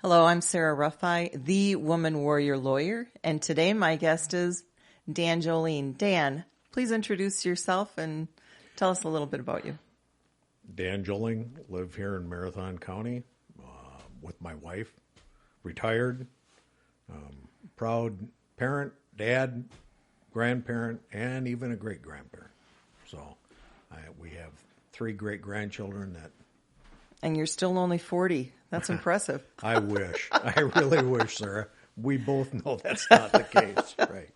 Hello, I'm Sarah Ruffi, the woman warrior lawyer, and today my guest is Dan Joling. Dan, please introduce yourself and tell us a little bit about you. Dan Joling, live here in Marathon County with my wife, retired, proud parent, dad, grandparent, and even a great-grandparent. So we have 3 great-grandchildren that... And you're still only 40. That's impressive. I wish. I really wish, Sarah. We both know that's not the case, right?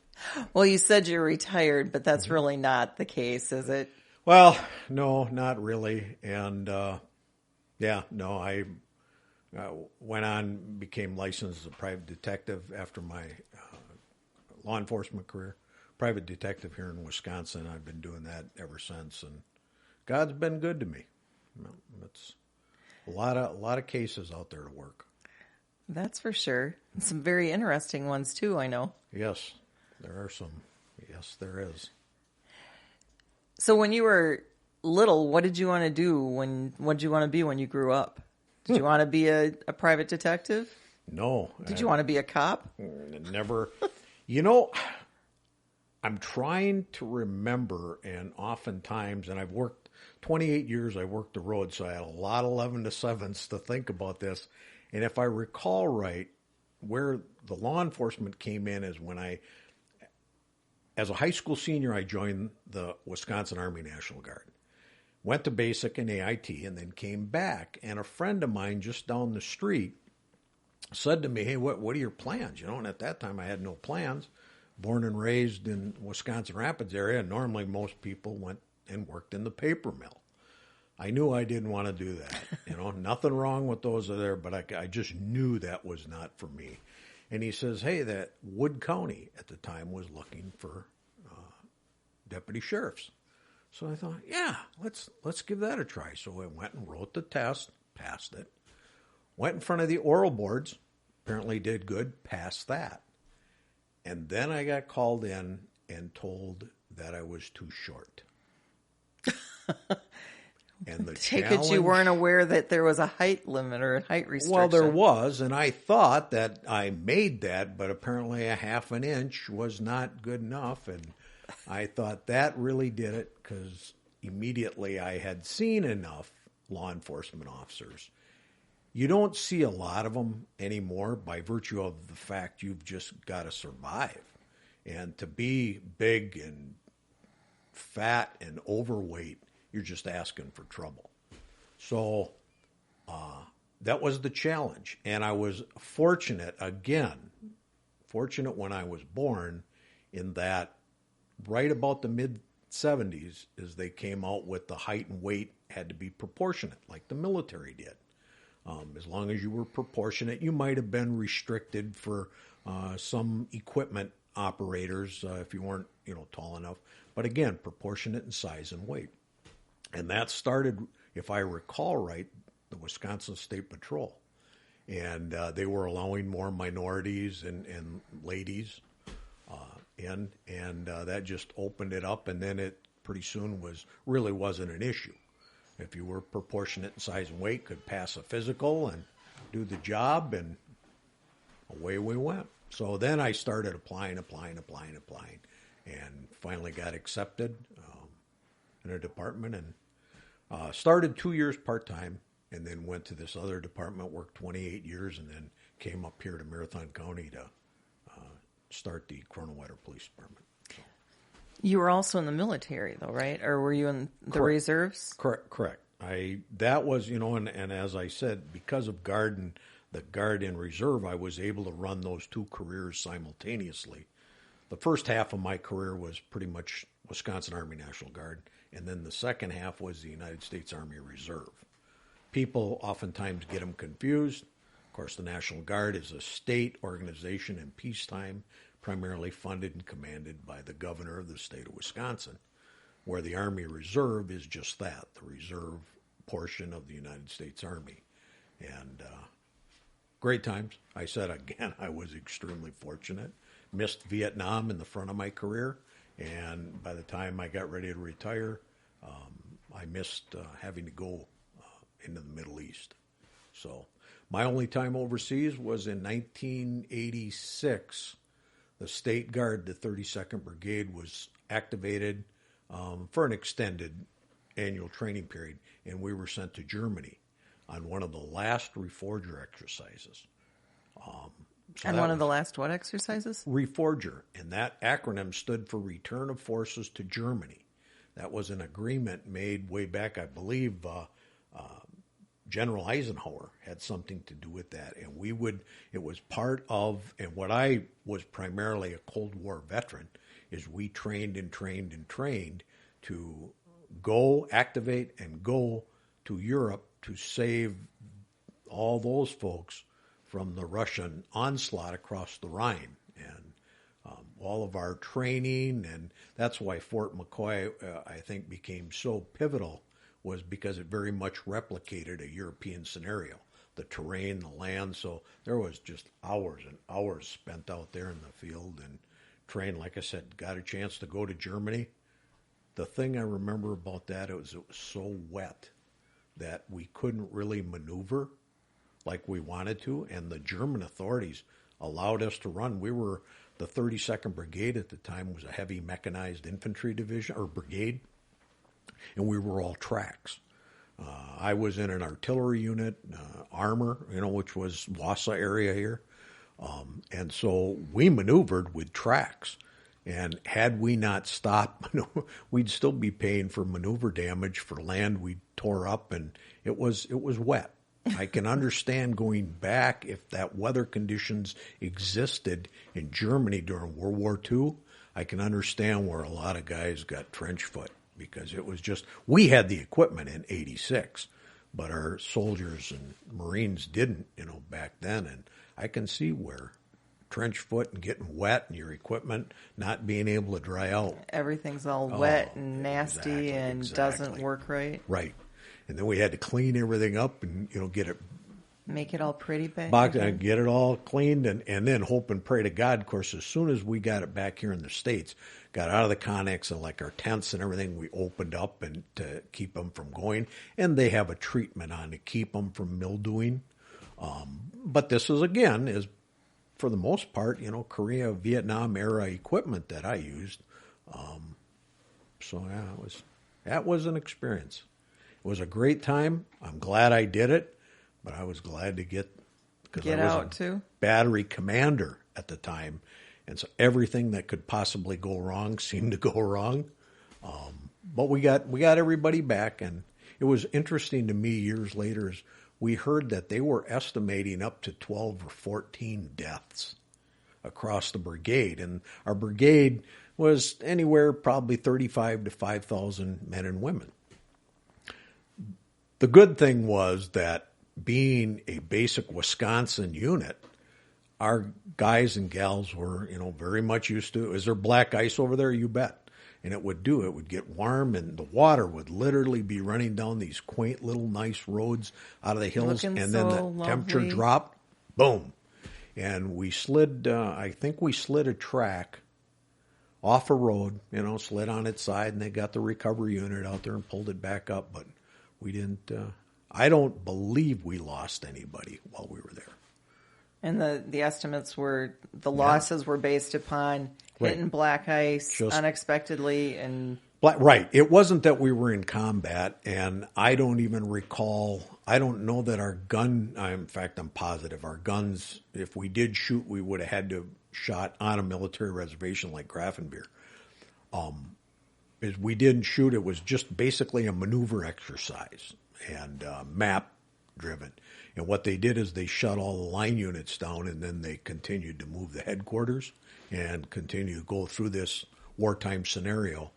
Well, you said you're retired, but that's really not the case, is it? Well, no, not really. And, I went on, became licensed as a private detective after my law enforcement career. Private detective here in Wisconsin. I've been doing that ever since, and God's been good to me. It's a lot of cases out there to work. That's for sure. And some very interesting ones, too, I know. Yes, there are some. Yes, there is. So when you were little, what did you want to do? What did you want to be when you grew up? Did you want to be a private detective? No. Did you want to be a cop? Never. I'm trying to remember, and oftentimes, and I've worked 28 years, I worked the road, so I had a lot of 11 to 7s to think about this. And if I recall right, where the law enforcement came in is when as a high school senior, I joined the Wisconsin Army National Guard. Went to basic and AIT and then came back. And a friend of mine just down the street said to me, hey, what are your plans? And at that time I had no plans. Born and raised in Wisconsin Rapids area, and normally most people went and worked in the paper mill. I knew I didn't want to do that. Nothing wrong with those there, but I just knew that was not for me. And he says, hey, that Wood County at the time was looking for deputy sheriffs. So I thought, yeah, let's give that a try. So I went and wrote the test, passed it. Went in front of the oral boards, apparently did good, passed that. And then I got called in and told that I was too short. And the Take it you weren't aware that there was a height limit or a height restriction. Well, there was, and I thought that I made that, but apparently a half an inch was not good enough, and I thought that really did it because immediately I had seen enough law enforcement officers. You don't see a lot of them anymore by virtue of the fact you've just got to survive. And to be big and fat and overweight, you're just asking for trouble. So that was the challenge. And I was fortunate when I was born in that right about the mid-70s as they came out with the height and weight had to be proportionate like the military did. As long as you were proportionate, you might have been restricted for some equipment operators if you weren't, tall enough. But again, proportionate in size and weight. And that started, if I recall right, the Wisconsin State Patrol. And they were allowing more minorities and ladies in. And that just opened it up. And then it pretty soon really wasn't an issue. If you were proportionate in size and weight, could pass a physical and do the job, and away we went. So then I started applying, and finally got accepted in a department, and started 2 years part-time, and then went to this other department, worked 28 years, and then came up here to Marathon County to start the Kronenwetter Police Department. So. You were also in the military, though, right? Or were you in the reserves? Correct. That was, and as I said, because of the Guard and Reserve, I was able to run those 2 careers simultaneously. The first half of my career was pretty much Wisconsin Army National Guard, and then the second half was the United States Army Reserve. People oftentimes get them confused. Of course, the National Guard is a state organization in peacetime, primarily funded and commanded by the governor of the state of Wisconsin, where the Army Reserve is just that, the reserve portion of the United States Army. And great times. I said, again, I was extremely fortunate. Missed Vietnam in the front of my career, and by the time I got ready to retire, I missed having to go into the Middle East. So My only time overseas was in 1986. The State Guard, the 32nd Brigade, was activated for an extended annual training period, and we were sent to Germany on one of the last reforger exercises. And one of the last what exercises? Reforger, and that acronym stood for Return of Forces to Germany. That was an agreement made way back, I believe, General Eisenhower had something to do with that. And it was part of, and what I was primarily a Cold War veteran, is we trained and trained and trained to go activate and go to Europe to save all those folks from the Russian onslaught across the Rhine. And all of our training, and that's why Fort McCoy, I think, became so pivotal, was because it very much replicated a European scenario, the terrain, the land. So there was just hours and hours spent out there in the field and trained. Like I said, got a chance to go to Germany. The thing I remember about that, it was so wet that we couldn't really maneuver like we wanted to, and the German authorities allowed us to run. We were, the 32nd Brigade at the time was a heavy mechanized infantry division, or brigade, and we were all tracks. I was in an artillery unit, armor, which was Wausau area here. And so we maneuvered with tracks. And had we not stopped, we'd still be paying for maneuver damage for land we tore up, and it was wet. I can understand going back if that weather conditions existed in Germany during World War II. I can understand where a lot of guys got trench foot, because it was just, we had the equipment in 86, but our soldiers and Marines didn't, back then. And I can see where trench foot and getting wet and your equipment not being able to dry out. Everything's all wet and nasty exactly. Doesn't work right. Right. And then we had to clean everything up and, get it. Make it all pretty back. Get it all cleaned and then hope and pray to God. Of course, as soon as we got it back here in the States, got out of the Connex and like our tents and everything, we opened up and to keep them from going. And they have a treatment on to keep them from mildewing. But this is for the most part, Korea, Vietnam era equipment that I used. So yeah, that was an experience. It was a great time. I'm glad I did it, but I was glad to get out too. Battery commander at the time, and so everything that could possibly go wrong seemed to go wrong. But we got everybody back, and it was interesting to me years later as we heard that they were estimating up to 12 or 14 deaths across the brigade, and our brigade was anywhere probably 35 to 5,000 men and women. The good thing was that being a basic Wisconsin unit, our guys and gals were, very much used to, is there black ice over there? You bet. And it would get warm, and the water would literally be running down these quaint little nice roads out of the hills. Looking and so then the lovely. Temperature dropped, boom. And we slid, I think we slid a track off a road, slid on its side, and they got the recovery unit out there and pulled it back up. But we didn't, I don't believe we lost anybody while we were there. And the estimates were, the losses were based upon hitting black ice unexpectedly and... Right. It wasn't that we were in combat, and I don't even recall, I don't know that our gun, in fact, I'm positive, our guns, if we did shoot, we would have had to have shot on a military reservation like Grafenbeer. As we didn't shoot, it was just basically a maneuver exercise and map driven. And what they did is they shut all the line units down, and then they continued to move the headquarters and continue to go through this wartime scenario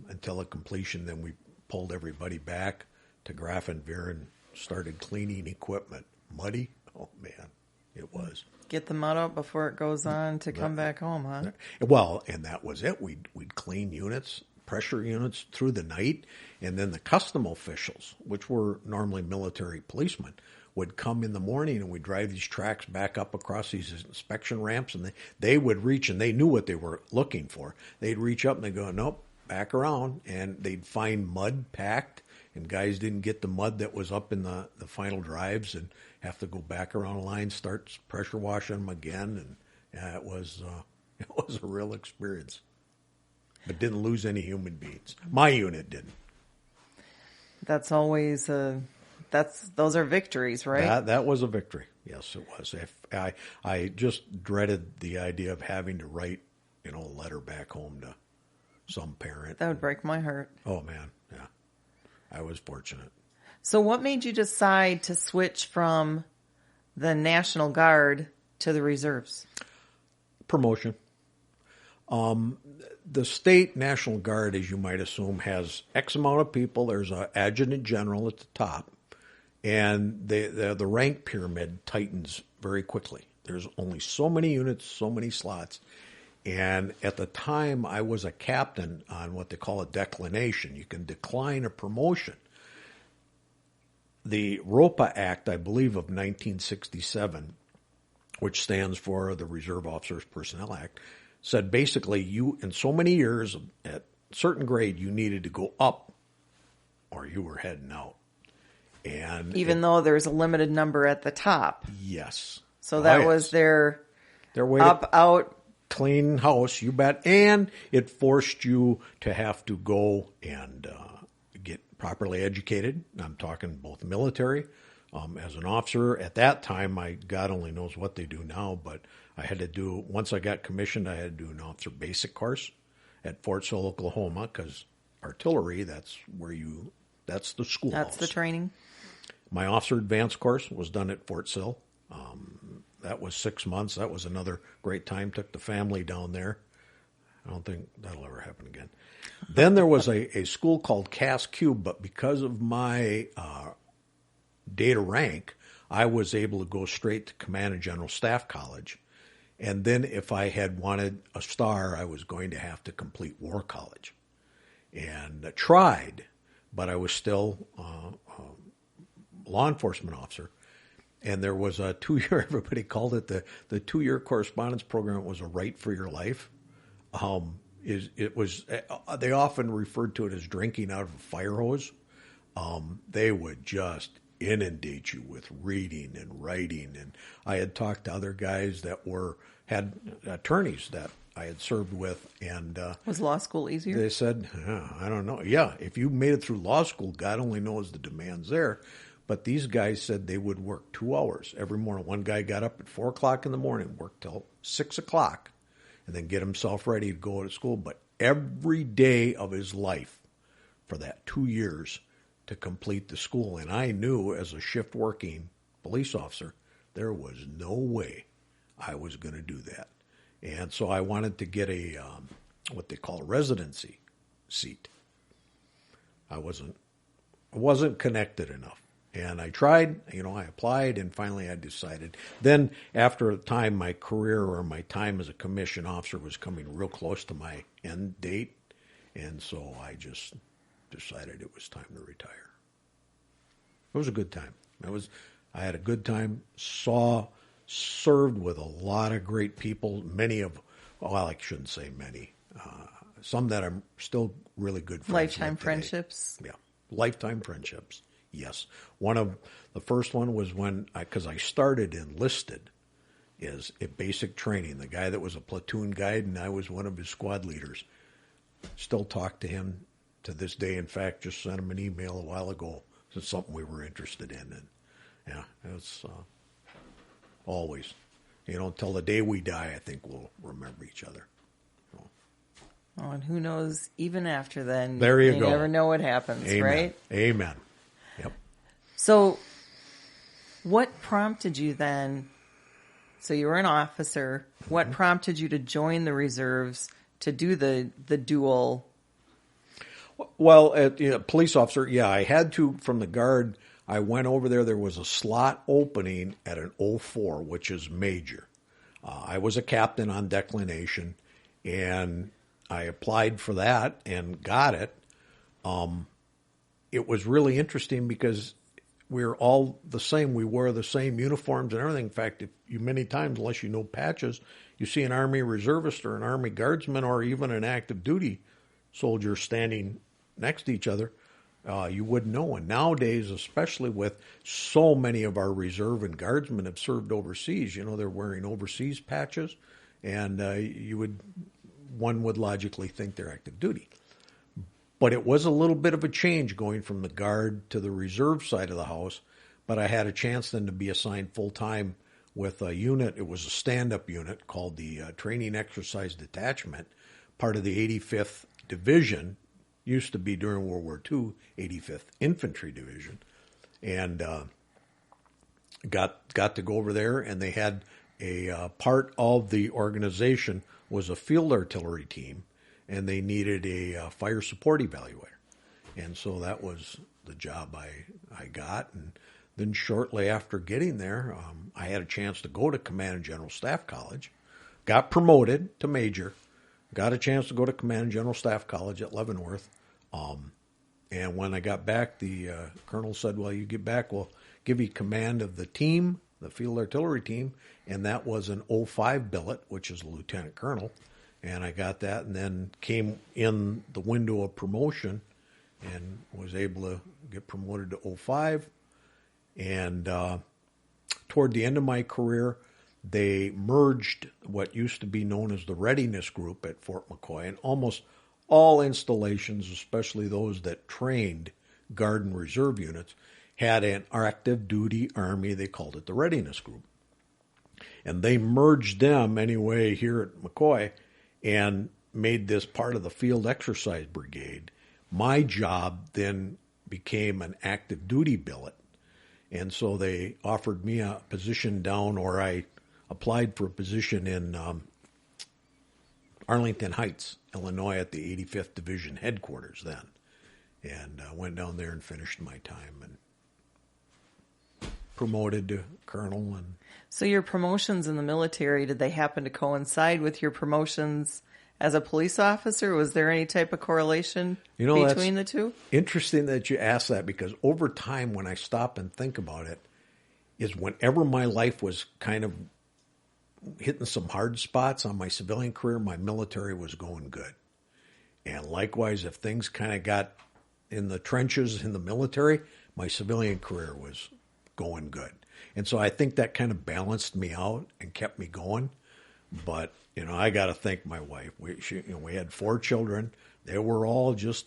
until a completion. Then we pulled everybody back to Grafenbeer and started cleaning equipment. Muddy? Oh, man, it was. Get the mud out before it goes on to come back home, huh? Well, and that was it. We'd clean units, pressure units through the night, and then the custom officials, which were normally military policemen, would come in the morning, and we'd drive these tracks back up across these inspection ramps, and they would reach, and they knew what they were looking for. They'd reach up and they'd go, nope, back around, and they'd find mud packed, and guys didn't get the mud that was up in the final drives and have to go back around the line, start pressure washing them again, and yeah, it was a real experience. But didn't lose any human beings. My unit didn't. That's always those are victories, right? That was a victory. Yes, it was. I just dreaded the idea of having to write, a letter back home to some parent. That would break my heart. Oh man, yeah. I was fortunate. So what made you decide to switch from the National Guard to the reserves? Promotion. The state National Guard, as you might assume, has X amount of people. There's an adjutant general at the top, and the rank pyramid tightens very quickly. There's only so many units, so many slots. And at the time, I was a captain on what they call a declination. You can decline a promotion. The ROPA Act, I believe, of 1967, which stands for the Reserve Officers Personnel Act, said basically you, in so many years at a certain grade, you needed to go up or you were heading out. And even though there's a limited number at the top. Yes. So that was their way up, out. Clean house, you bet. And it forced you to have to go and get properly educated. I'm talking both military. As an officer at that time, God only knows what they do now, but I had to do, once I got commissioned, I had to do an officer basic course at Fort Sill, Oklahoma, because artillery, that's the schoolhouse. That's the training. My officer advanced course was done at Fort Sill. That was 6 months. That was another great time. Took the family down there. I don't think that'll ever happen again. Then there was a school called Cass Cube, but because of my data rank, I was able to go straight to Command and General Staff College. And then if I had wanted a star, I was going to have to complete War College. And I tried, but I was still a law enforcement officer. And there was a 2-year, everybody called it the 2-year correspondence program. It was a right for your life. They often referred to it as drinking out of a fire hose. They would just inundate you with reading and writing. And I had talked to other guys that had attorneys that I had served with. And was law school easier? They said, I don't know. Yeah, if you made it through law school, God only knows the demands there. But these guys said they would work 2 hours every morning. One guy got up at 4 o'clock in the morning, worked till 6 o'clock, and then get himself ready to go to school. But every day of his life for that 2 years to complete the school. And I knew as a shift working police officer, there was no way I was going to do that. And so I wanted to get what they call a residency seat. I wasn't connected enough. And I tried, I applied, and finally I decided. Then after a time, my career or my time as a commissioned officer was coming real close to my end date. And so I just decided it was time to retire. It was a good time. I had a good time, served with a lot of great people, I shouldn't say many, some that I'm still really good friends Lifetime with today. friendships? Yeah, lifetime friendships. Yes. The first one was because I started enlisted as a basic training. The guy that was a platoon guide, and I was one of his squad leaders. Still talk to him to this day. In fact, just sent him an email a while ago. It's something we were interested in. And yeah, it's always, until the day we die, I think we'll remember each other. Oh, and who knows, even after then, there you go. You never know what happens, Amen. Right? Amen. Yep. So what prompted you then, so you were an officer, what prompted you to join the reserves to do the dual? Well, police officer, I had to, from the Guard, I went over there. There was a slot opening at an 04, which is major. I was a captain on declination, and I applied for that and got it. It was really interesting because we were all the same. We wore the same uniforms and everything. In fact, many times, unless you know patches, you see an Army reservist or an Army guardsman or even an active duty soldier standing next to each other. You wouldn't know. And nowadays, especially with so many of our reserve and guardsmen have served overseas, they're wearing overseas patches, and one would logically think they're active duty. But it was a little bit of a change going from the guard to the reserve side of the house. But I had a chance then to be assigned full-time with a unit. It was a stand-up unit called the Training Exercise Detachment, part of the 85th Division, used to be during World War II, 85th Infantry Division. And got to go over there, and they had a part of the organization was a field artillery team, and they needed a fire support evaluator. And so that was the job I got. And then shortly after getting there, I had a chance to go to Command and General Staff College, got promoted to major, got a chance to go to Command and General Staff College at Leavenworth. And when I got back, the colonel said, well, you get back, we'll give you command of the team, the field artillery team. And that was an 05 billet, which is a lieutenant colonel. And I got that, and then came in the window of promotion and was able to get promoted to 05. And toward the end of my career, they merged what used to be known as the Readiness Group at Fort McCoy, and almost all installations, especially those that trained Guard and Reserve units, had an active duty Army. They called it the Readiness Group. And they merged them anyway here at McCoy and made this part of the Field Exercise Brigade. My job then became an active duty billet. And so they offered me a position down, or I applied for a position in Arlington Heights, Illinois, at the 85th Division headquarters then. And went down there and finished my time and promoted to colonel. And so your promotions in the military, did they happen to coincide with your promotions as a police officer? Was there any type of correlation between the two? Interesting that you ask that, because over time, when I stop and think about it, is whenever my life was kind of hitting some hard spots on my civilian career, my military was going good. And likewise, if things kind of got in the trenches in the military, my civilian career was going good. And so I think that kind of balanced me out and kept me going. But, I got to thank my wife. We had 4 children. They were all just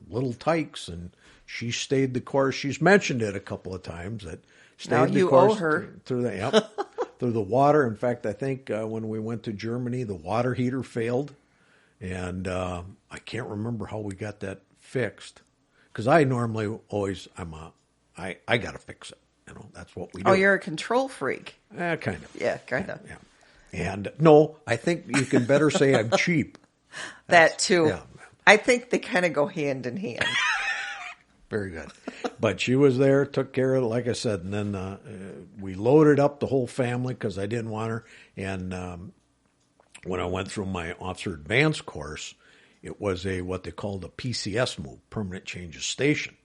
little tykes, and she stayed the course. She's mentioned it a couple of times that stayed the course. Owe her. Through the water. In fact, I think when we went to Germany, the water heater failed, and I can't remember how we got that fixed, because I normally always I got to fix it. That's what we do. Oh, you're a control freak. Kind of. Yeah, kind of. Yeah. And no, I think you can better say I'm cheap. That too. Yeah. I think they kind of go hand in hand. Very good. But she was there, took care of it, like I said. And then we loaded up the whole family because I didn't want her. And when I went through my officer advanced course, it was what they called a PCS move, permanent change of station.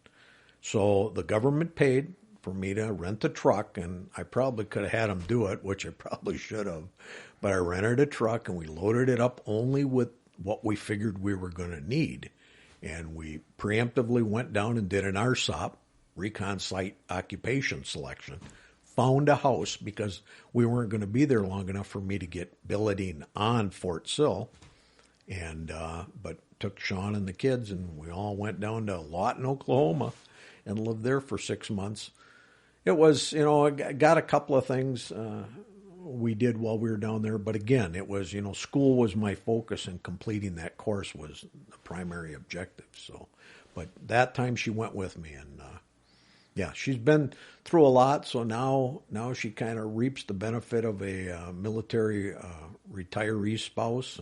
So the government paid for me to rent a truck, and I probably could have had them do it, which I probably should have. But I rented a truck, and we loaded it up only with what we figured we were going to need. And we preemptively went down and did an RSOP, Recon Site Occupation Selection, found a house because we weren't going to be there long enough for me to get billeting on Fort Sill. And but took Sean and the kids, and we all went down to Lawton, Oklahoma, and lived there for 6 months. It was, I got a couple of things we did while we were down there. But again, it was, school was my focus, and completing that course was the primary objective. So, but that time she went with me, and yeah, she's been through a lot. So now she kind of reaps the benefit of a military retiree spouse,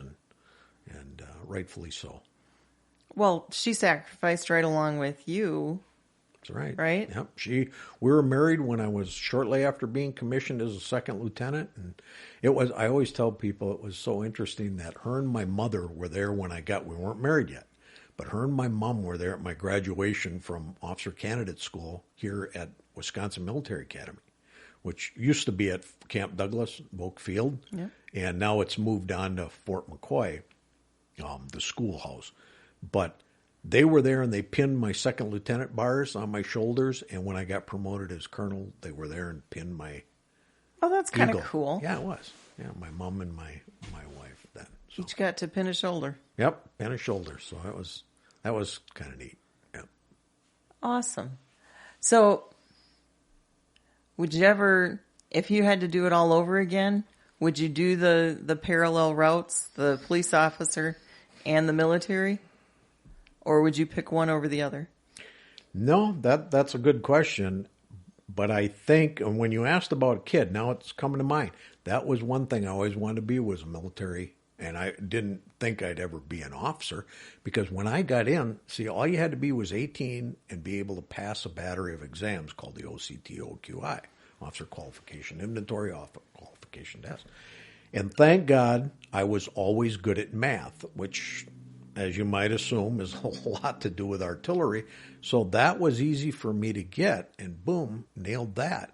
and rightfully so. Well, she sacrificed right along with you. That's right. Right? Yep. We were married when I was shortly after being commissioned as a second lieutenant. And I always tell people it was so interesting that her and my mother were there when we weren't married yet, but her and my mom were there at my graduation from officer candidate school here at Wisconsin Military Academy, which used to be at Camp Douglas, Oak Field. Yeah. And now it's moved on to Fort McCoy, the schoolhouse. But They were there and they pinned my second lieutenant bars on my shoulders. And when I got promoted as colonel, they were there and pinned my Oh, that's kind of eagle. cool. Yeah, it was. Yeah, my mom and my wife then. So. Each got to pin a shoulder. Yep, pin a shoulder. So that was kind of neat. Yep. Awesome. So, would you ever, if you had to do it all over again, would you do the parallel routes, the police officer and the military? Or would you pick one over the other? No, that's a good question. But I think, and when you asked about a kid, now it's coming to mind. That was one thing I always wanted to be, was a military. And I didn't think I'd ever be an officer, because when I got in, see, all you had to be was 18 and be able to pass a battery of exams called the OCTOQI, Officer Qualification Inventory Qualification Test. And thank God I was always good at math, which, as you might assume, is a lot to do with artillery. So that was easy for me to get, and boom, nailed that.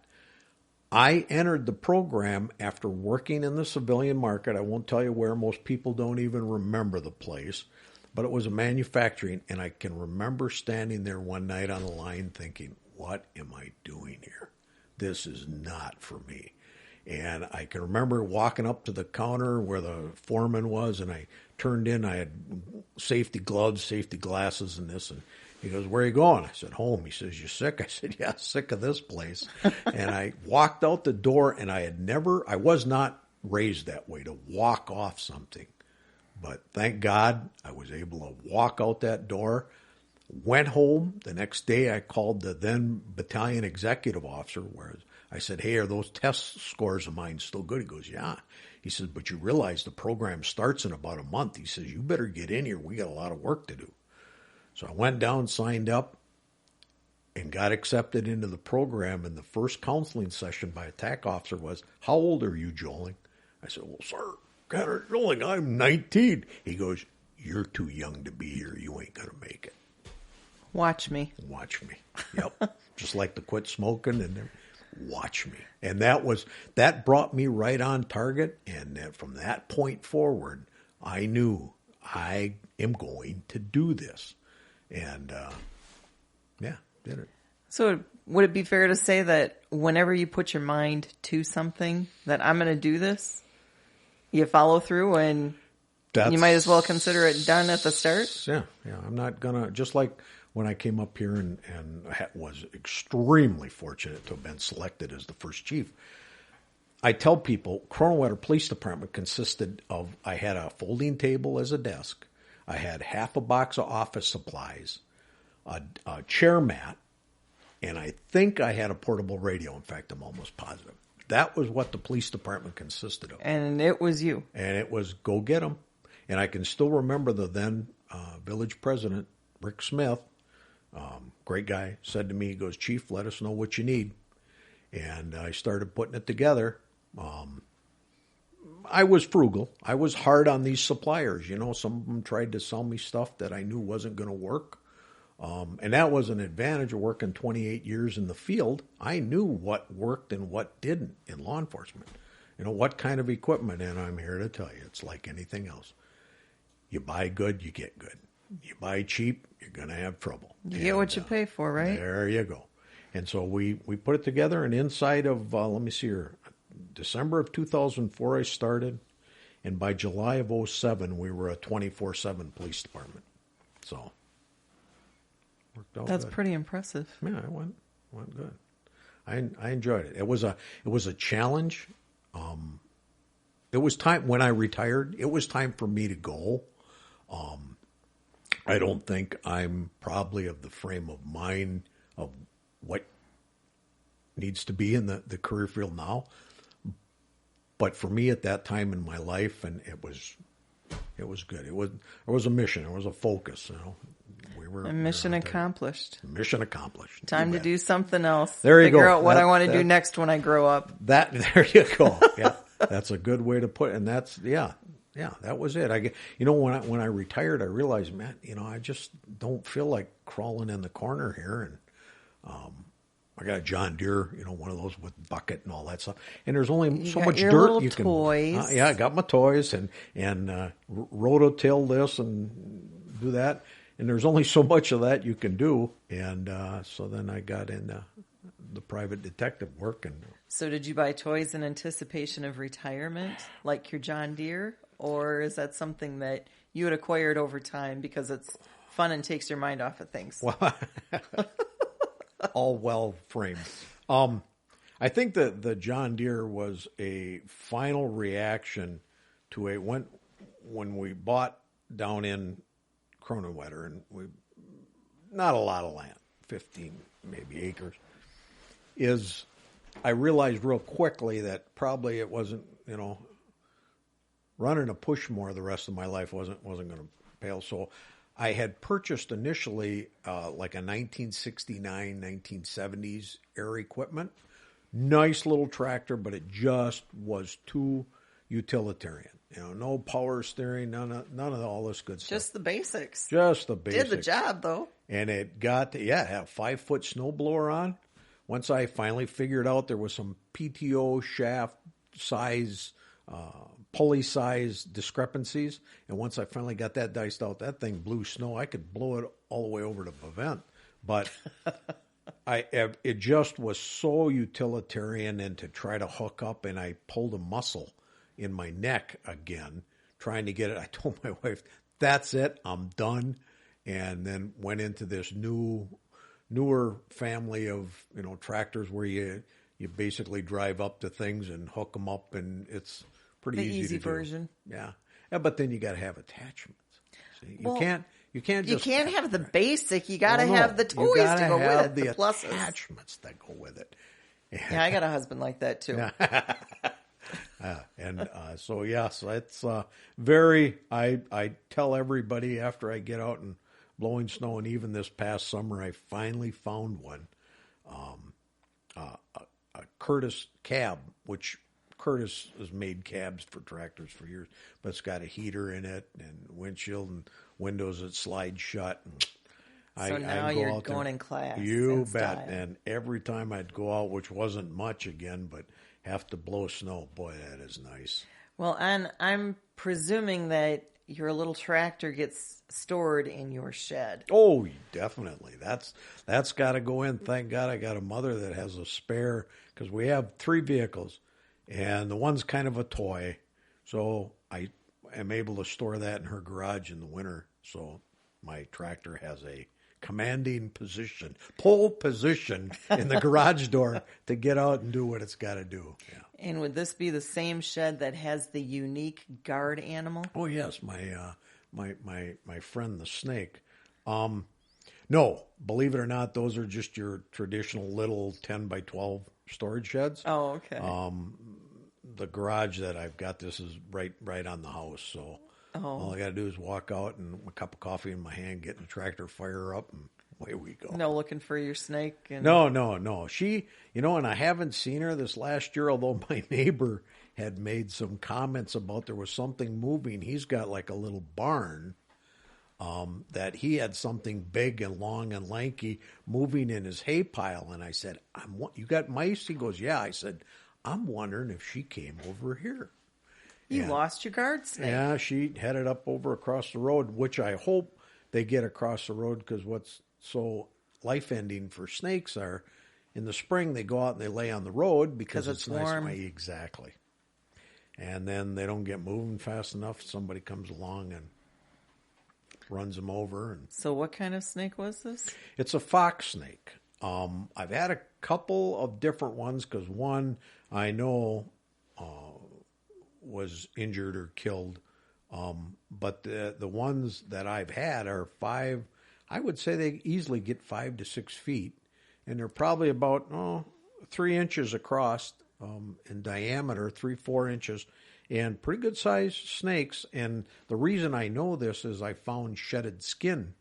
I entered the program after working in the civilian market. I won't tell you where. Most people don't even remember the place, but it was a manufacturing, and I can remember standing there one night on the line thinking, what am I doing here? This is not for me. And I can remember walking up to the counter where the foreman was, and I turned in. I had safety gloves, safety glasses, and this. And he goes, where are you going? I said, home. He says, you sick? I said, yeah, sick of this place. And I walked out the door, and I was not raised that way, to walk off something. But thank God I was able to walk out that door, went home. The next day I called the then battalion executive officer, where I said, hey, are those test scores of mine still good? He goes, yeah. He says, but you realize the program starts in about a month. He says, you better get in here. We got a lot of work to do. So I went down, signed up, and got accepted into the program. And the first counseling session by a TAC officer was, how old are you, Joling? I said, well, sir, Captain Joling, I'm 19. He goes, you're too young to be here. You ain't going to make it. Watch me. Watch me. Yep. Just like to quit smoking and watch me. And that brought me right on target. And from that point forward, I knew I am going to do this. And, did it. So would it be fair to say that whenever you put your mind to something, that I'm going to do this, you follow through, and you might as well consider it done at the start? Yeah. I'm not going to, just like when I came up here and was extremely fortunate to have been selected as the first chief. I tell people, Kronenwetter Police Department consisted of, I had a folding table as a desk, I had half a box of office supplies, a chair mat, and I think I had a portable radio. In fact, I'm almost positive. That was what the police department consisted of. And it was you. And it was go get them. And I can still remember the then village president, Rick Smith, great guy, said to me, he goes, Chief, let us know what you need. And I started putting it together. I was frugal. I was hard on these suppliers. You know, some of them tried to sell me stuff that I knew wasn't going to work. And that was an advantage of working 28 years in the field. I knew what worked and what didn't in law enforcement. You know, what kind of equipment. And I'm here to tell you, it's like anything else. You buy good, you get good. You buy cheap, you're going to have trouble. You get what you pay for, right? There you go. And so we put it together, and inside of, let me see here, December of 2004 I started, and by July of 2007 we were a 24/7 police department. So worked out That's good. pretty impressive. Yeah, it went good. I enjoyed it. It was a challenge. It was time when I retired. It was time for me to go. I don't think I'm probably of the frame of mind of what needs to be in the career field now. But for me at that time in my life, and it was good. There was a mission. There was a focus. You know, A mission accomplished. Mission accomplished. Time to do something else. There you go. Figure out what I want to do next when I grow up. There you go. Yeah, that's a good way to put it. And that's that was it. When I retired, I realized, man, I just don't feel like crawling in the corner here. And I got a John Deere, one of those with bucket and all that stuff. And there's only so much dirt you can. Toys. I got my toys and rototill this and do that. and there's only so much of that you can do. And so then I got into the private detective work. And So did you buy toys in anticipation of retirement, like your John Deere? Or is that something that you had acquired over time because it's fun and takes your mind off of things? Well, all well framed. I think that the John Deere was a final reaction to when we bought down in Kronenwetter, and we not a lot of land, 15 maybe acres. Is I realized real quickly that probably it wasn't, running a push more the rest of my life wasn't going to pale. So I had purchased initially like a 1969, 1970s era equipment. Nice little tractor, but it just was too utilitarian. No power steering, none of all this good stuff. Just the basics. Just the basics. Did the job, though. And it got, it had a 5-foot snowblower on. Once I finally figured out there was some PTO shaft size, pulley size discrepancies, and once I finally got that diced out, that thing blew snow. I could blow it all the way over to Bavent, but it just was so utilitarian, and to try to hook up, and I pulled a muscle in my neck again, trying to get it. I told my wife, that's it, I'm done, and then went into this newer family of tractors where you basically drive up to things and hook them up, and it's pretty easy to do. Version. Yeah, but then you got to have attachments. See, you can't just, you can't have the basic. You got to have the toys to go with it. The pluses. Attachments that go with it. Yeah, I got a husband like that too. So it's very. I tell everybody after I get out and blowing snow, and even this past summer, I finally found one, a Curtis cab, which Curtis has made cabs for tractors for years, but it's got a heater in it and windshield and windows that slide shut. And so now you're going in class. You bet. And every time I'd go out, which wasn't much again, but have to blow snow, boy, that is nice. Well, and I'm presuming that your little tractor gets stored in your shed. Oh, definitely. That's got to go in. Thank God I got a mother that has a spare, because we have 3 vehicles, and the one's kind of a toy. So I am able to store that in her garage in the winter. So my tractor has a commanding position, pole position in the garage door to get out and do what it's got to do. Yeah. And would this be the same shed that has the unique guard animal? Oh yes, my friend the snake. No, believe it or not, those are just your traditional little 10 by 12 storage sheds. Oh, okay. The garage that I've got, this is right on the house, so all I got to do is walk out and a cup of coffee in my hand, get in the tractor, fire her up, and away we go. No looking for your snake? No. She, and I haven't seen her this last year, although my neighbor had made some comments about there was something moving. He's got like a little barn that he had something big and long and lanky moving in his hay pile. And I said, you got mice? He goes, yeah. I said, I'm wondering if she came over here. You lost your guard snake. Yeah, she headed up over across the road, which I hope they get across the road, because what's so life-ending for snakes are in the spring they go out and they lay on the road because it's warm. Nice. Exactly. And then they don't get moving fast enough. Somebody comes along and runs them over. And so what kind of snake was this? It's a fox snake. I've had a couple of different ones, because one I know was injured or killed. But the ones that I've had are 5, I would say they easily get 5 to 6 feet. And they're probably about 3 inches across in diameter, 3-4 inches, and pretty good sized snakes. And the reason I know this is I found shedded skin.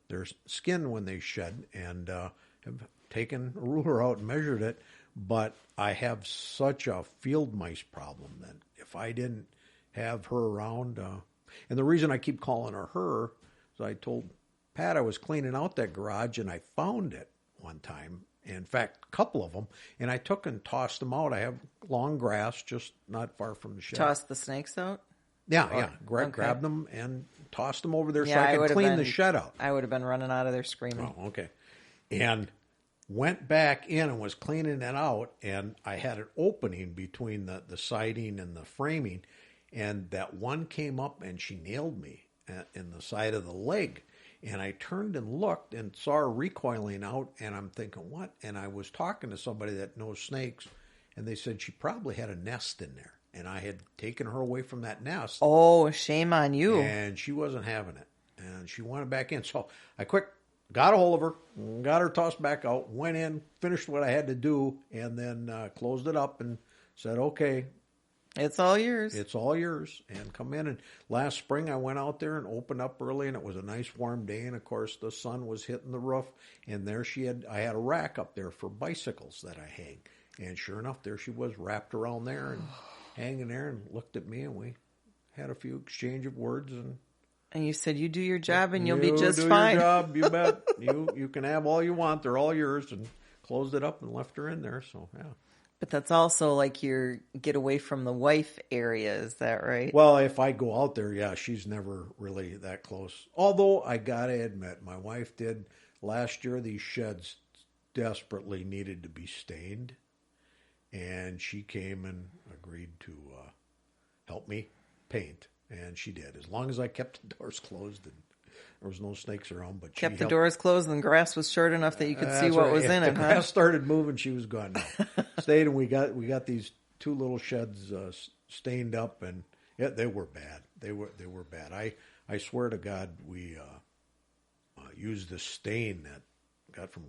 There's skin when they shed, and have taken a ruler out and measured it. But I have such a field mice problem that if I didn't have her around, and the reason I keep calling her is I told Pat I was cleaning out that garage and I found it one time. In fact, a couple of them, and I took and tossed them out. I have long grass just not far from the shed. Tossed the snakes out? Yeah. Okay. Grabbed them and tossed them over there so Yeah, I I could would have clean been- the shed out. I would have been running out of there screaming. Oh, okay. And went back in and was cleaning it out, and I had an opening between the siding and the framing, and that one came up and she nailed me in the side of the leg. And I turned and looked and saw her recoiling out, and I'm thinking, what? And I was talking to somebody that knows snakes, and they said she probably had a nest in there, and I had taken her away from that nest. Oh, shame on you. And she wasn't having it. And she wanted back in. So I got a hold of her, got her tossed back out, went in, finished what I had to do, and then closed it up and said, okay, It's all yours. it's all yours. And come in. And last spring I went out there and opened up early, and it was a nice warm day. And of course the sun was hitting the roof. And there I had a rack up there for bicycles that I hang. And sure enough, there she was wrapped around there and hanging there, and looked at me, and we had a few exchange of words, and you said, you do your job and you'll be you just do fine. Your job, you bet. You can have all you want. They're all yours. And closed it up and left her in there. So, yeah. But that's also like your get away from the wife area. Is that right? Well, if I go out there, yeah, she's never really that close. Although I got to admit, my wife did last year, these sheds desperately needed to be stained. And she came and agreed to help me paint. And she did, as long as I kept the doors closed and there was no snakes around. But Kept the doors closed and the grass was short enough that you could see what was in it. The grass started moving, she was gone. No. Stayed, and we got these two little sheds stained up, and yeah, they were bad. They were bad. I swear to God, we used the stain that got from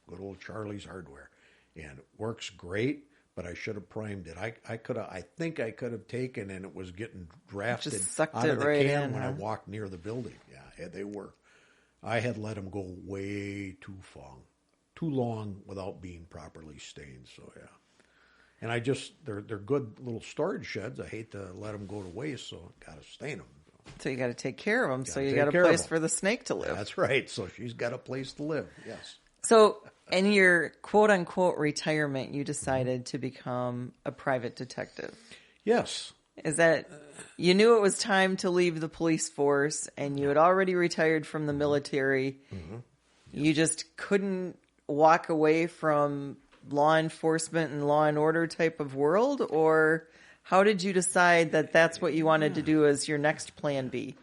good old Charlie's Hardware, and it works great. But I should have primed it. I think I could have taken, and it was getting drafted Just sucked out it of the right can in, when huh? I walked near the building. Yeah, they were. I had let them go way too long without being properly stained. So yeah, and they're good little storage sheds. I hate to let them go to waste, so got to stain them. So you got to take care of them. So you take got a care of place them. for the snake to live. That's right. So she's got a place to live. Yes. So in your quote unquote retirement, you decided to become a private detective. Yes. Is that you knew it was time to leave the police force and you had already retired from the military. Mm-hmm. You just couldn't walk away from law enforcement and law and order type of world? Or how did you decide that that's what you wanted to do as your next plan B?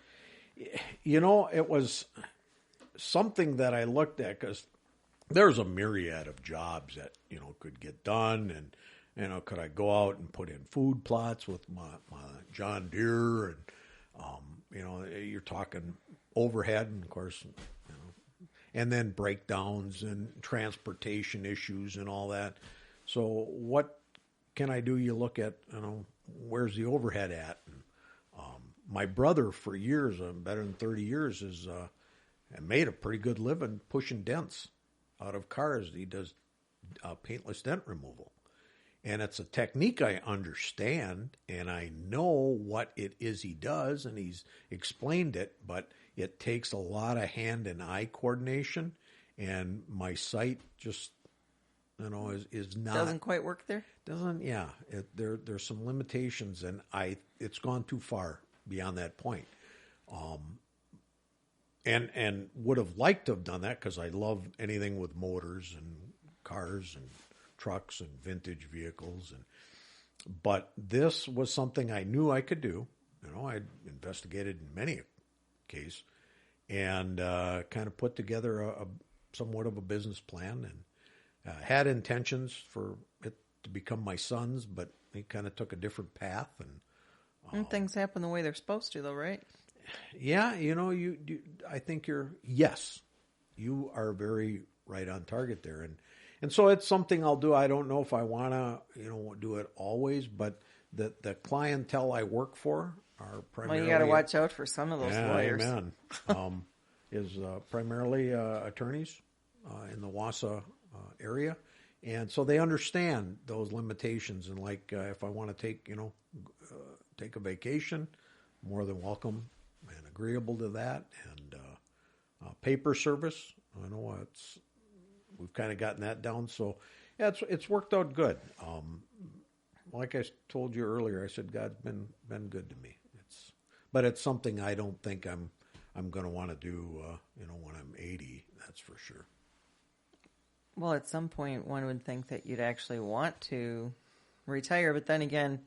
You know, it was something that I looked at because there's a myriad of jobs that, could get done. And, could I go out and put in food plots with my John Deere? And, you're talking overhead, and of course, and then breakdowns and transportation issues and all that. So what can I do? You look at, where's the overhead at? And, my brother for years, better than 30 years, has made a pretty good living pushing dents out of cars. He does paintless dent removal. And it's a technique I understand, and I know what it is he does, and he's explained it, but it takes a lot of hand and eye coordination, and my sight just, is not... Doesn't quite work there? There's some limitations, and it's gone too far beyond that point. And would have liked to have done that because I love anything with motors and cars and trucks and vintage vehicles. But this was something I knew I could do. I'd investigated in many cases and kind of put together a somewhat of a business plan, and had intentions for it to become my son's, but he kind of took a different path. And things happen the way they're supposed to, though, right? Yeah, I think you are very right on target there. And so it's something I'll do. I don't know if I want to, do it always, but the clientele I work for are primarily... Well, you got to watch out for some of those lawyers. Amen. Is primarily attorneys in the Wausau area. And so they understand those limitations. And like if I want to take a vacation, more than welcome and agreeable to that. And paper service, I know we've kind of gotten that down. So yeah, it's worked out good. Like I told you earlier, I said God's been good to me. but it's something I don't think I'm going to want to do, when I'm 80. That's for sure. Well, at some point, one would think that you'd actually want to retire, but then again,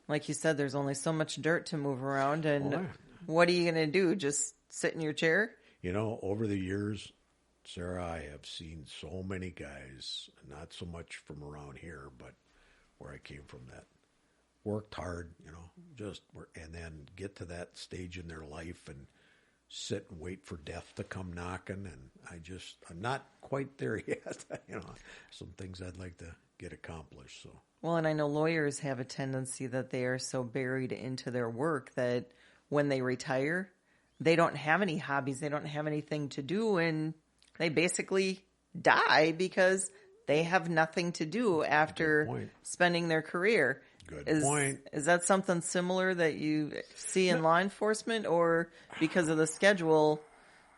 like you said, there's only so much dirt to move around, and what are you going to do? Just sit in your chair? Over the years, Sarah, I have seen so many guys, not so much from around here, but where I came from, that worked hard, and then get to that stage in their life and sit and wait for death to come knocking. And I'm not quite there yet. Some things I'd like to get accomplished. So. Well, and I know lawyers have a tendency that they are so buried into their work that when they retire, they don't have any hobbies. They don't have anything to do, and they basically die because they have nothing to do after spending their career. Good point. Is that something similar that you see in law enforcement, or because of the schedule,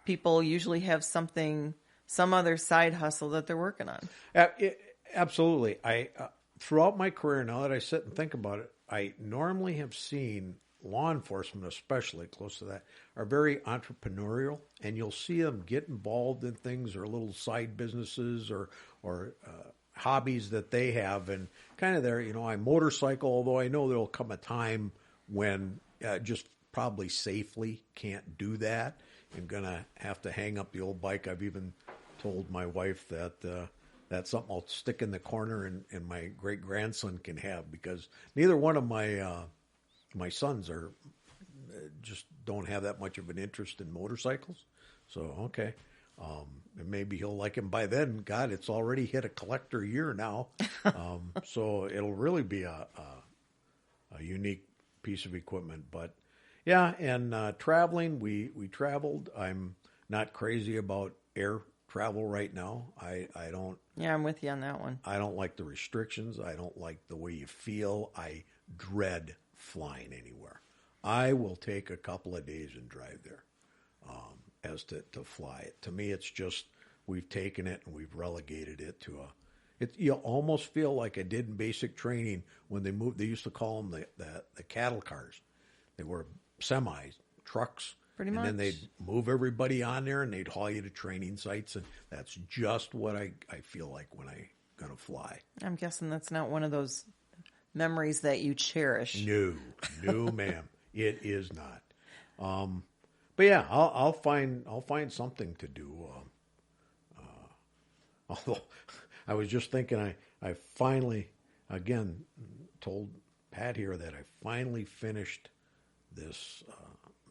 people usually have some other side hustle that they're working on? Absolutely. Throughout my career, now that I sit and think about it, I normally have seen law enforcement, especially close to that, are very entrepreneurial, and you'll see them get involved in things or little side businesses or hobbies that they have, and kind of I motorcycle, although I know there'll come a time when just probably safely can't do that. I'm going to have to hang up the old bike. I've even told my wife that that's something I'll stick in the corner and my great-grandson can have, because neither one of my sons just don't have that much of an interest in motorcycles. So, okay. And maybe he'll like him by then. God, it's already hit a collector year now. So it'll really be a unique piece of equipment. But yeah, and traveling, we traveled. I'm not crazy about air travel right now. I don't. Yeah, I'm with you on that one. I don't like the restrictions. I don't like the way you feel. I dread flying anywhere. I will take a couple of days and drive there. As to fly it. To me, it's just we've taken it and we've relegated it to you almost feel like I did in basic training when they moved. They used to call them the cattle cars. They were semis, trucks. Pretty much. And then they'd move everybody on there and they'd haul you to training sites. And that's just what I feel like when I'm going to fly. I'm guessing that's not one of those memories that you cherish. No, ma'am. It is not. But yeah, I'll find something to do. Although I was just thinking, I finally, again, told Pat here that I finally finished this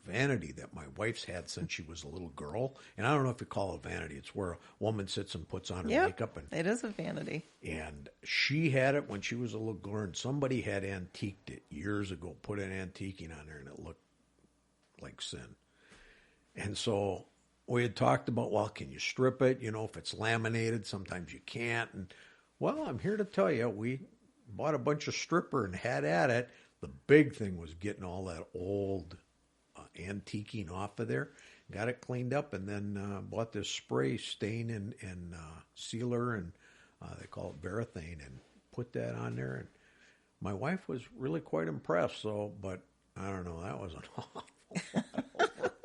Vanity that my wife's had since she was a little girl. And I don't know if you call it Vanity. It's where a woman sits and puts on her makeup. And it is a Vanity. And she had it when she was a little girl, and somebody had antiqued it years ago, put an antiquing on there, and it looked like sin. And so we had talked about, well, can you strip it? If it's laminated, sometimes you can't. And, well, I'm here to tell you, we bought a bunch of stripper and had at it. The big thing was getting all that old antiquing off of there. Got it cleaned up, and then bought this spray stain and sealer, and they call it Varathane, and put that on there. And my wife was really quite impressed. So, but I don't know, that was an awful lot of work.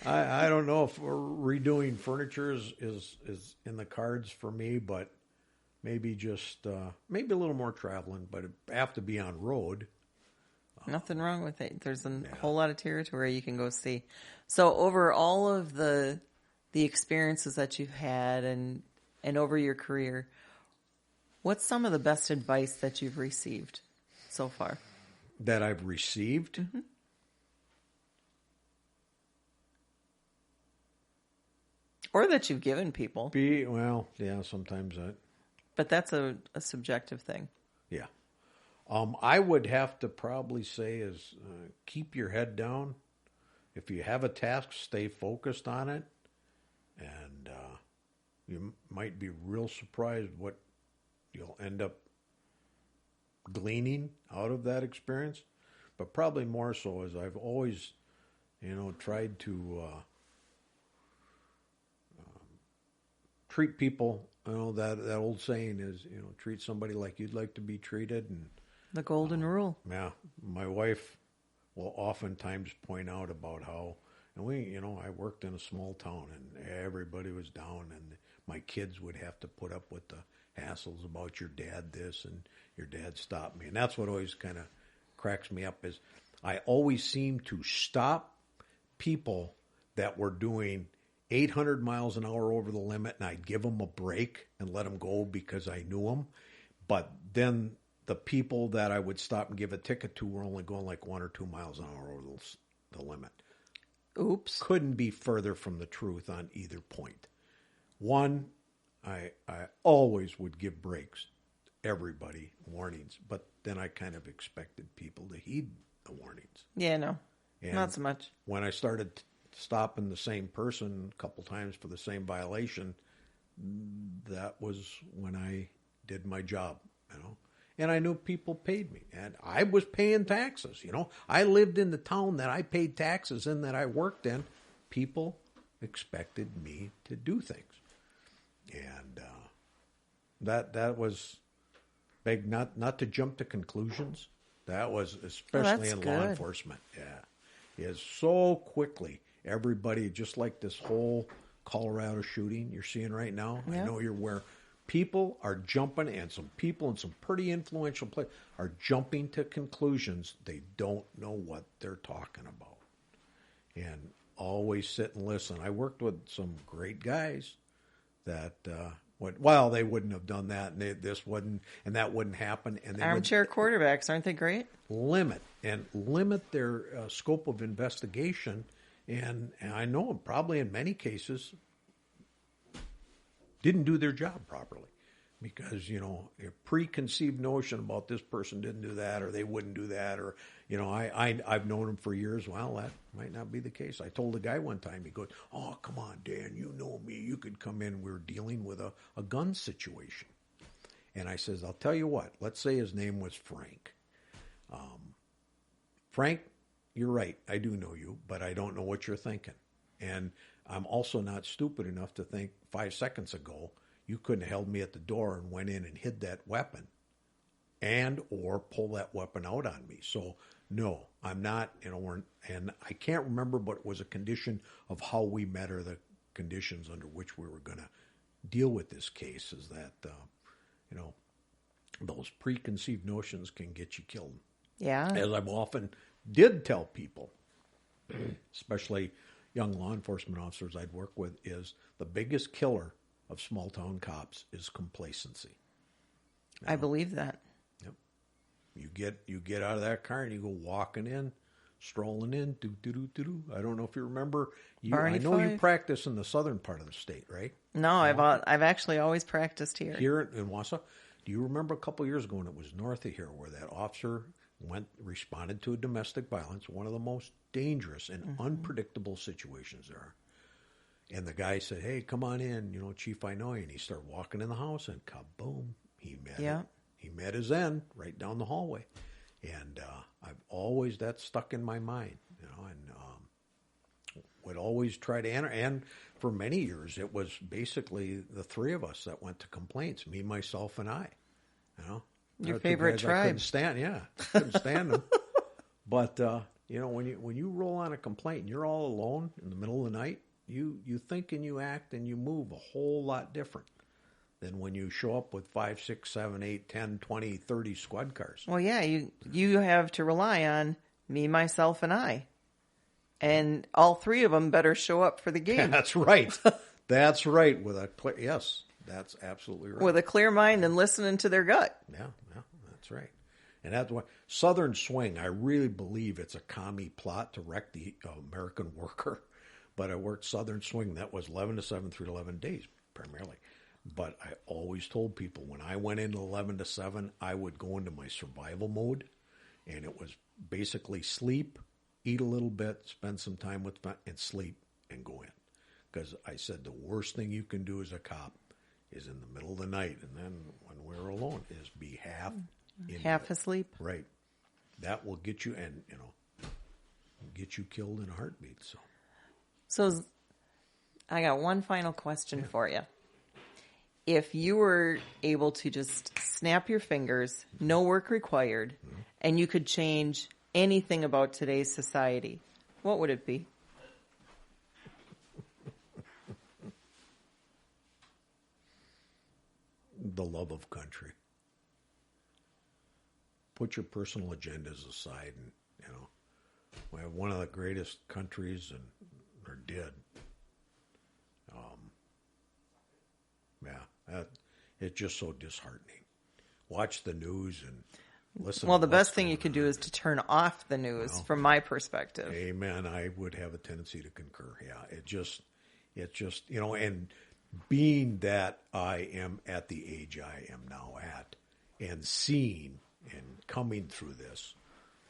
I don't know if redoing furniture is in the cards for me, but maybe just maybe a little more traveling, but it have to be on road. Nothing wrong with it. There's a whole lot of territory you can go see. So over all of the experiences that you've had and over your career, what's some of the best advice that you've received so far? That I've received? Mm-hmm. Or that you've given people. Sometimes that. But that's a subjective thing. Yeah. I would have to probably say is keep your head down. If you have a task, stay focused on it. And you might be real surprised what you'll end up gleaning out of that experience. But probably more so is I've always, tried to treat people. That old saying is, treat somebody like you'd like to be treated. And the golden rule. Yeah. My wife will oftentimes point out about how, and I worked in a small town and everybody was down, and my kids would have to put up with the hassles about your dad this and your dad stopped me. And that's what always kind of cracks me up is I always seem to stop people that were doing 800 miles an hour over the limit, and I'd give them a break and let them go because I knew them. But then the people that I would stop and give a ticket to were only going like 1 or 2 miles an hour over the limit. Oops. Couldn't be further from the truth on either point. One, I always would give breaks, everybody, warnings, but then I kind of expected people to heed the warnings. Yeah, no, And not so much. when I started stopping the same person a couple times for the same violation, that was when I did my job, And I knew people paid me, and I was paying taxes, I lived in the town that I paid taxes in, that I worked in. People expected me to do things. And that was big, not to jump to conclusions. That was especially in law enforcement. Yeah. Is so quickly everybody, just like this whole Colorado shooting you're seeing right now. Yeah. I know you're aware. People are jumping, and some people in some pretty influential places are jumping to conclusions. They don't know what they're talking about. And always sit and listen. I worked with some great guys that they wouldn't have done that, and that wouldn't happen. And armchair quarterbacks, aren't they great? Limit their scope of investigation, and I know probably in many cases didn't do their job properly because a preconceived notion about this person didn't do that or they wouldn't do that, or I've known them for years. Well, that might not be the case. I told a guy one time, he goes, "Oh, come on, Dan, you know me. You could come in. We're dealing with a gun situation." And I says, "I'll tell you what. Let's say his name was Frank. Frank, you're right. I do know you, but I don't know what you're thinking. And I'm also not stupid enough to think 5 seconds ago you couldn't have held me at the door and went in and hid that weapon and or pull that weapon out on me. So, no, I'm not, and I can't remember, but it was a condition of how we met or the conditions under which we were going to deal with this case is that, those preconceived notions can get you killed." Yeah. As I've often did tell people, especially young law enforcement officers I'd work with, is the biggest killer of small town cops is complacency. I believe that. Yep. You get out of that car and you go walking in, strolling in, do. I don't know if you remember. I know you practice in the southern part of the state, right? No, I've actually always practiced here. Here in Wausau. Do you remember a couple of years ago when it was north of here where that officer responded to a domestic violence, one of the most dangerous and unpredictable situations there are. And the guy said, "Hey, come on in, Chief, I know you." And he started walking in the house, and kaboom, he met his end right down the hallway. And that's stuck in my mind, and would always try to enter. And for many years, it was basically the three of us that went to complaints, me, myself, and I, Your favorite tribe. Couldn't stand them. But, when you roll on a complaint and you're all alone in the middle of the night, you think and you act and you move a whole lot different than when you show up with 5, 6, 7, 8, 10, 20, 30 squad cars. Well, yeah, you have to rely on me, myself, and I. And all three of them better show up for the game. That's right. That's right. Yes, that's absolutely right. With a clear mind and listening to their gut. Yeah, that's right. And that's why Southern Swing, I really believe it's a commie plot to wreck the American worker. But I worked Southern Swing. That was 11 to 7 through 11 days primarily. But I always told people when I went into 11 to 7, I would go into my survival mode. And it was basically sleep, eat a little bit, spend some time with and sleep and go in. Because I said the worst thing you can do as a cop is in the middle of the night, and then when we're alone, is be half asleep. Right. That will get you, and get you killed in a heartbeat. So I got one final question for you. If you were able to just snap your fingers, no work required, and you could change anything about today's society, what would it be? The love of country. Put your personal agendas aside, and we have one of the greatest countries, or did. It's just so disheartening. Watch the news and listen. Well, the best thing you could do is to turn off the news, from my perspective. Amen. I would have a tendency to concur. Yeah, it just, and being that I am at the age I am now at, and seeing and coming through this,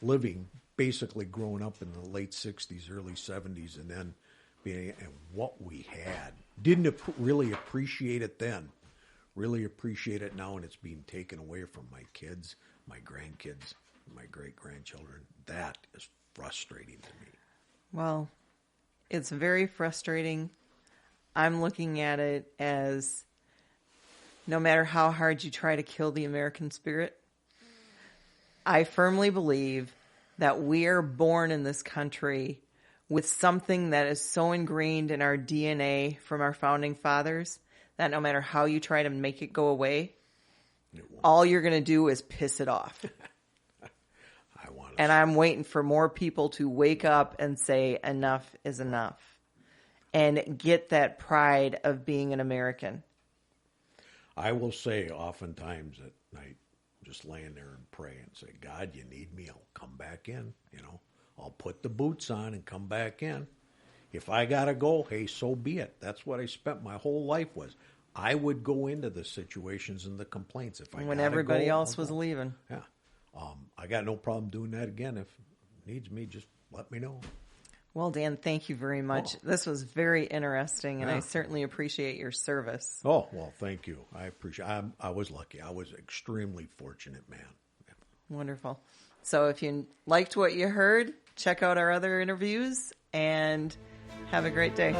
living, basically growing up in the late 60s, early 70s, and then being, and what we had. Didn't really appreciate it then. Really appreciate it now, and it's being taken away from my kids, my grandkids, my great-grandchildren. That is frustrating to me. Well, it's very frustrating. I'm looking at it as no matter how hard you try to kill the American spirit, I firmly believe that we are born in this country with something that is so ingrained in our DNA from our founding fathers that no matter how you try to make it go away, all you're going to do is piss it off. And I'm waiting for more people to wake up and say enough is enough and get that pride of being an American. I will say oftentimes at night, just laying there and pray and say, God, you need me, I'll come back in. I'll put the boots on and come back in. If I got to go, hey, so be it. That's what I spent my whole life was. I would go into the situations and the complaints. If I when everybody else was leaving. Yeah. I got no problem doing that again. If it needs me, just let me know. Well, Dan, thank you very much. This was very interesting, and I certainly appreciate your service. Oh, well, thank you. I appreciate it. I was lucky. I was extremely fortunate, man. Wonderful. So if you liked what you heard, check out our other interviews, and have a great day.